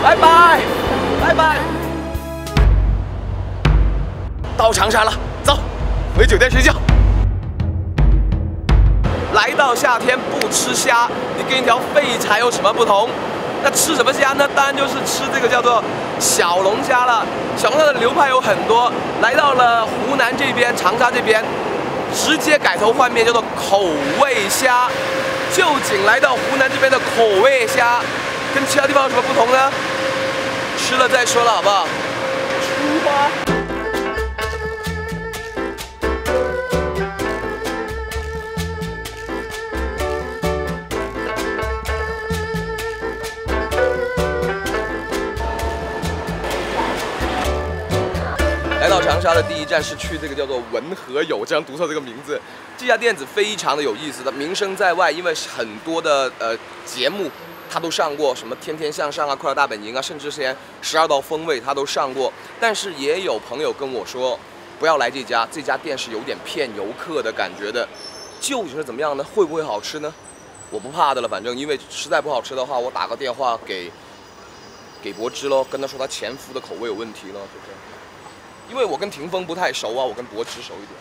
拜拜，拜拜。到长沙了，走，回酒店睡觉。来到夏天不吃虾，你跟一条废柴有什么不同？那吃什么虾呢？当然就是吃这个叫做小龙虾了。小龙虾的流派有很多，来到了湖南这边、长沙这边，直接改头换面，叫做口味虾。究竟来到湖南这边的口味虾，跟其他地方有什么不同呢？吃了再说了，好不好？出发。来到长沙的第一站是去这个叫做文和友，这样读错这个名字。这家店子非常的有意思的，名声在外，因为很多的节目他都上过，什么《天天向上》啊、《快乐大本营》啊，甚至是12道风味他都上过。但是也有朋友跟我说，不要来这家店是有点骗游客的感觉的。究竟是怎么样呢？会不会好吃呢？我不怕的了，反正因为实在不好吃的话，我打个电话给柏芝喽，跟他说他前夫的口味有问题了，就这样。因为我跟霆锋不太熟啊，我跟柏芝熟一点。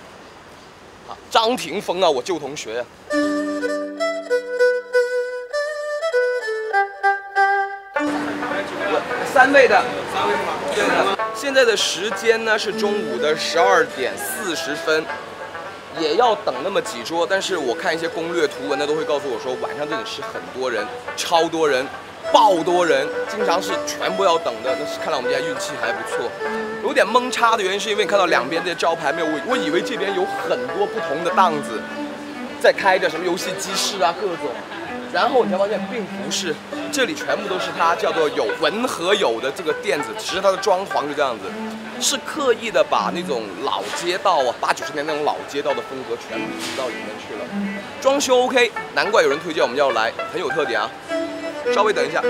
啊，张霆锋啊，我旧同学啊。3位的，对的。现在的时间呢是中午的12点40分，也要等那么几桌。但是我看一些攻略图文呢，都会告诉我说，晚上这里是很多人，超多人。爆多人，经常是全部要等的。但是看来我们家运气还不错。有点蒙叉的原因是因为你看到两边这些招牌没有，我以为这边有很多不同的档子在开着，什么游戏机室啊各种。然后你才发现并不是，这里全部都是它叫做有文和友的这个店子，其实它的装潢就这样子，是刻意的把那种老街道啊，80、90年那种老街道的风格全部移到里面去了。装修 OK， 难怪有人推荐我们要来，很有特点啊。稍微等一下。口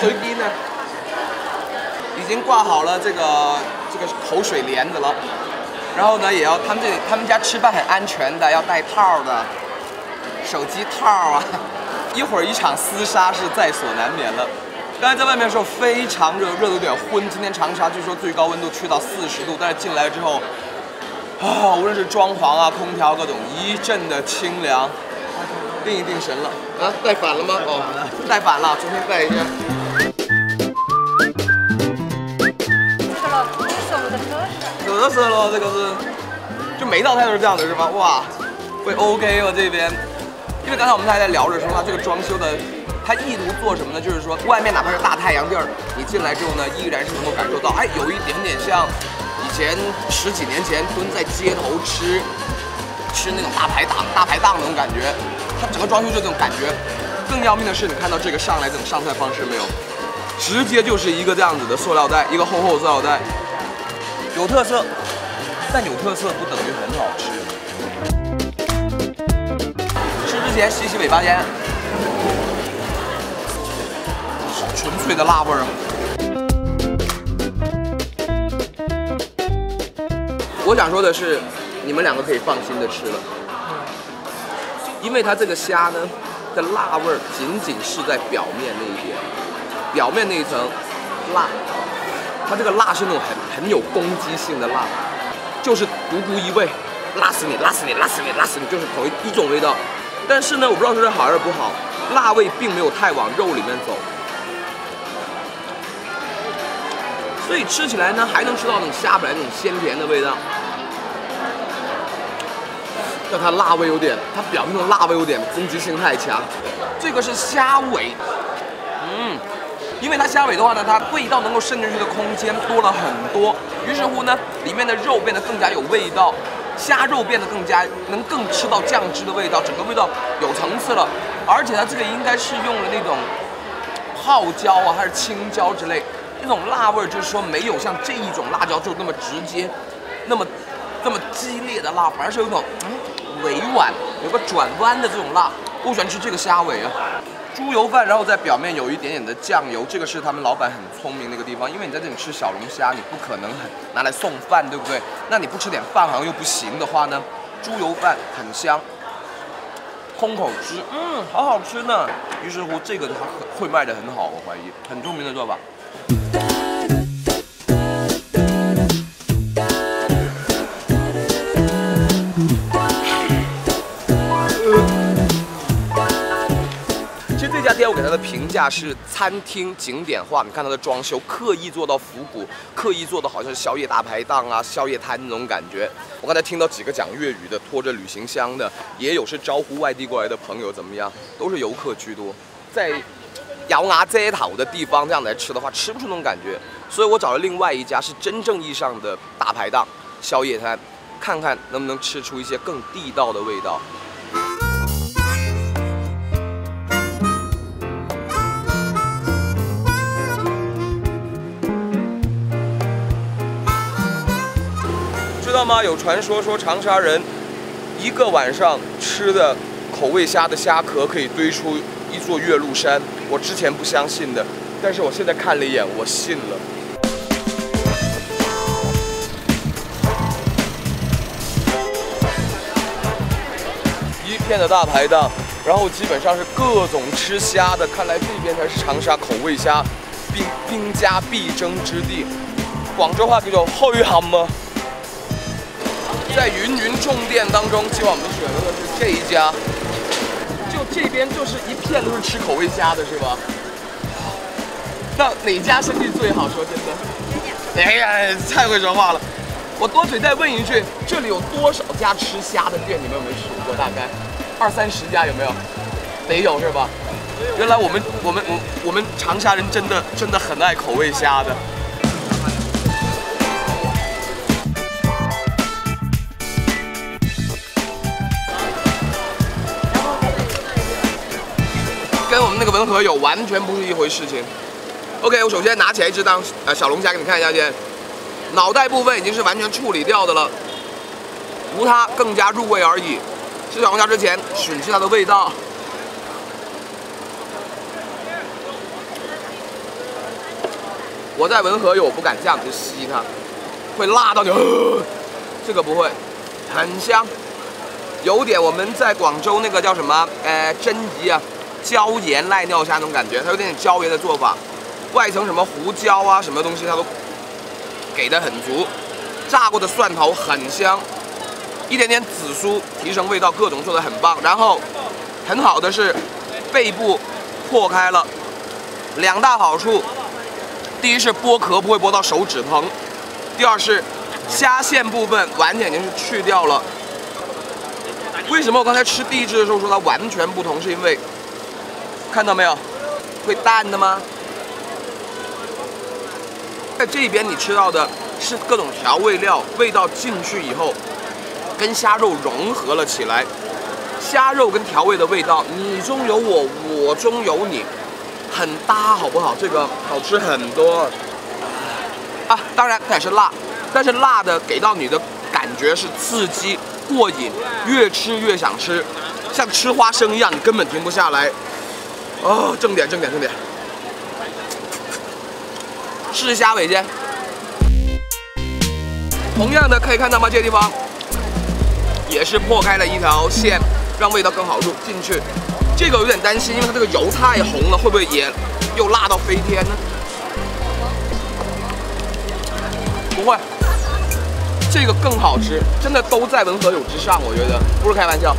水机呢，已经挂好了这个口水帘子了。然后呢，也要他们家吃饭很安全的，要带套的，手机套啊。一会儿一场厮杀是在所难免了。刚才在外面的时候非常热，热得有点昏。今天长沙据说最高温度去到40度，但是进来之后，啊，无论是装潢啊、空调各种，一阵的清凉。定一定神了啊！带反了吗？哦，带反了，重新带一下。特色咯，这个是，就每道菜都是这样的，是吗？哇，会 OK 吗？这边，因为刚才我们还在聊着说它这个装修的。它意图做什么呢？就是说，外面哪怕是大太阳地儿，你进来之后呢，依然是能够感受到，哎，有一点点像以前10几年前蹲在街头吃那种大排档那种感觉。它整个装修就这种感觉。更要命的是，你看到这个上来这种上菜方式没有？直接就是一个这样子的塑料袋，一个厚厚的塑料袋，有特色，但有特色不等于很好吃。吃之前洗洗尾巴先。纯粹的辣味儿啊！我想说的是，你们两个可以放心的吃了，因为它这个虾呢的辣味儿仅仅是在表面那一点，表面那一层辣，它这个辣是那种很有攻击性的辣，就是独孤一味，辣死你，辣死你，辣死你，辣死你，就是同一种味道。但是呢，我不知道这是好还是不好，辣味并没有太往肉里面走。所以吃起来呢，还能吃到那种虾本来那种鲜甜的味道，但它辣味有点，它表面的辣味有点攻击性太强。这个是虾尾，因为它虾尾的话呢，它味道能够渗进去的空间多了很多，于是乎呢，里面的肉变得更加有味道，虾肉变得更吃到酱汁的味道，整个味道有层次了。而且它这个应该是用了那种泡椒啊，还是青椒之类。这种辣味就是说没有像这一种辣椒就那么直接，那么激烈的辣，反而是有一种委婉、有个转弯的这种辣。我喜欢吃这个虾尾啊，猪油饭，然后在表面有一点点的酱油，这个是他们老板很聪明的一个地方，因为你在这里吃小龙虾，你不可能拿来送饭，对不对？那你不吃点饭好像又不行的话呢，猪油饭很香，空口吃，好好吃呢。于是乎，这个它会卖得很好，我怀疑，很著名的做法。这家店我给它的评价是餐厅景点化，你看它的装修刻意做到复古，刻意做的好像是宵夜大排档啊、宵夜摊那种感觉。我刚才听到几个讲粤语的，拖着旅行箱的，也有是招呼外地过来的朋友，怎么样？都是游客居多。在咬牙遮头的地方这样来吃的话，吃不出那种感觉，所以我找了另外一家是真正意义上的大排档、宵夜摊，看看能不能吃出一些更地道的味道。知道吗？有传说说长沙人一个晚上吃的口味虾的虾壳可以堆出一座岳麓山。我之前不相信的，但是我现在看了一眼，我信了。一片的大排档，然后基本上是各种吃虾的。看来这边才是长沙口味虾兵家必争之地。广州话叫做墟冚啊。在芸芸众店当中，今晚我们选择的是这一家，就这边就是一片都是吃口味虾的，是吧？那哪家生意最好？说真的，哎呀，太会说话了。我多嘴再问一句，这里有多少家吃虾的店？你们有没有数过？大概20-30家有没有？得有是吧？原来我们长沙人真的很爱口味虾的。跟我们那个文和友完全不是一回事情。OK， 我首先拿起来一只小龙虾给你看一下先，脑袋部分已经是完全处理掉的了，无它更加入味而已。吃小龙虾之前吮吸它的味道，我在文和友我不敢这样子吸它，会辣到你，这个不会，很香，有点我们在广州那个叫什么珍怡啊。椒盐赖尿虾那种感觉，它有点椒盐的做法，外层什么胡椒啊什么东西它都给的很足，炸过的蒜头很香，一点点紫苏提升味道，各种做的很棒。然后很好的是背部破开了，2大好处，第一是剥壳不会剥到手指疼，第二是虾线部分完全已经是去掉了。为什么我刚才吃第一只的时候说它完全不同？是因为看到没有，会淡的吗？在这边你吃到的是各种调味料，味道进去以后，跟虾肉融合了起来。虾肉跟调味的味道，你中有我，我中有你，很搭，好不好？这个好吃很多啊！当然它也是辣，但是辣的给到你的感觉是刺激、过瘾，越吃越想吃，像吃花生一样，你根本停不下来。哦，正点，试虾尾先。同样的可以看到吗？这个地方也是破开了一条线，让味道更好入进去。这个有点担心，因为它这个油太红了，会不会也又辣到飞天呢？不会，这个更好吃，真的都在文和友之上，我觉得不是开玩笑。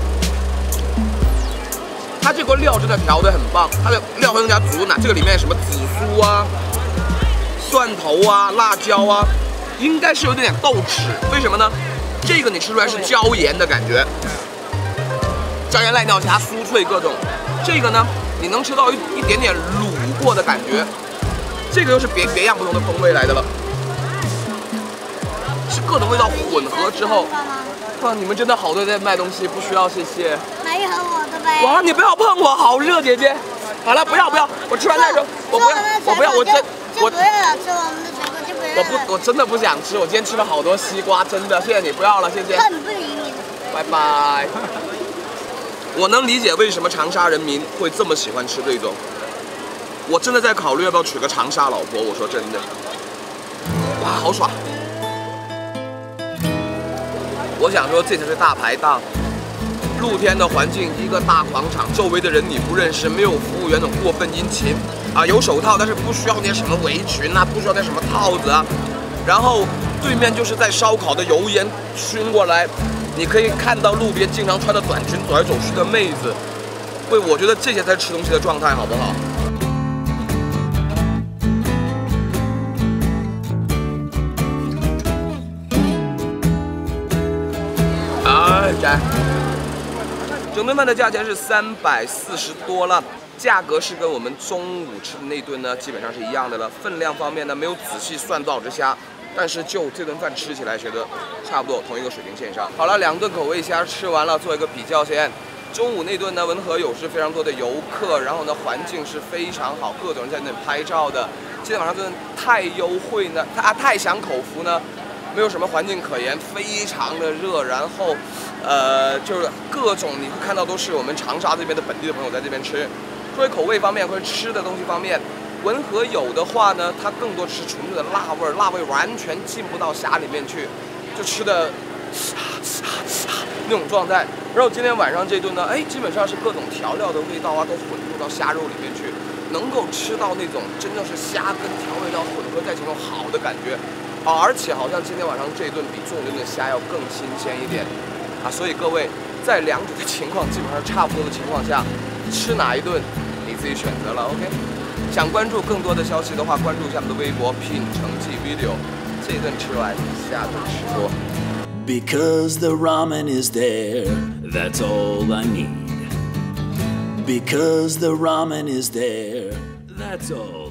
它这锅料真的调得很棒，它的料会更加足。这个里面什么紫苏啊、蒜头啊、辣椒啊，应该是有点豆豉。为什么呢？这个你吃出来是椒盐的感觉，椒盐赖尿虾酥脆各种。这个呢，你能吃到一点点卤过的感觉，这个又是别样不同的风味来的了，是各种味道混合之后。哇，你们真的好多在卖东西，不需要，谢谢。买一盒我的呗。哇，你不要碰我，好热，姐姐。好了，不要，我吃完再说。我不要，我不要，我真就不要吃我们的水果，就不要。我真的不想吃。我今天吃了好多西瓜，真的，谢谢你，不要了，谢谢。恨不理你。拜拜。我能理解为什么长沙人民会这么喜欢吃这种。我真的在考虑要不要娶个长沙老婆。我说真的，哇，好爽！我想说，这才是大排档。露天的环境，一个大广场，周围的人你不认识，没有服务员那种过分殷勤啊，有手套，但是不需要那什么围裙啊，不需要那什么套子啊。然后对面就是在烧烤的油烟熏过来，你可以看到路边经常穿着短裙走来走去的妹子。喂，我觉得这些才是吃东西的状态，好不好？来，整顿饭的价钱是340多了，价格是跟我们中午吃的那顿呢基本上是一样的了。分量方面呢没有仔细算多少只虾，但是就这顿饭吃起来觉得差不多同一个水平线上。好了，2顿口味虾吃完了，做一个比较先。中午那顿呢，文和友是非常多的游客，然后呢环境是非常好，各种人在那里拍照的。今天晚上这顿太优惠呢，太享口福呢。没有什么环境可言，非常的热，然后，就是各种你会看到都是我们长沙这边的本地的朋友在这边吃。作为口味方面或者吃的东西方面，文和友的话呢，它更多是纯粹的辣味，辣味完全进不到虾里面去，就吃的那种状态。然后今天晚上这顿呢，基本上是各种调料的味道啊都混入到虾肉里面去，能够吃到那种真正是虾跟调味料混合在一起那种好的感觉。而且好像今天晚上这一顿比中午那顿虾要更新鲜一点啊，所以各位在2者的情况基本上差不多的情况下，吃哪一顿你自己选择了。OK， 想关注更多的消息的话，关注一下我们的微博品城记 video。这顿吃完，下顿吃播。Because the ramen is there, that's all I need. Because the ramen is there, that's all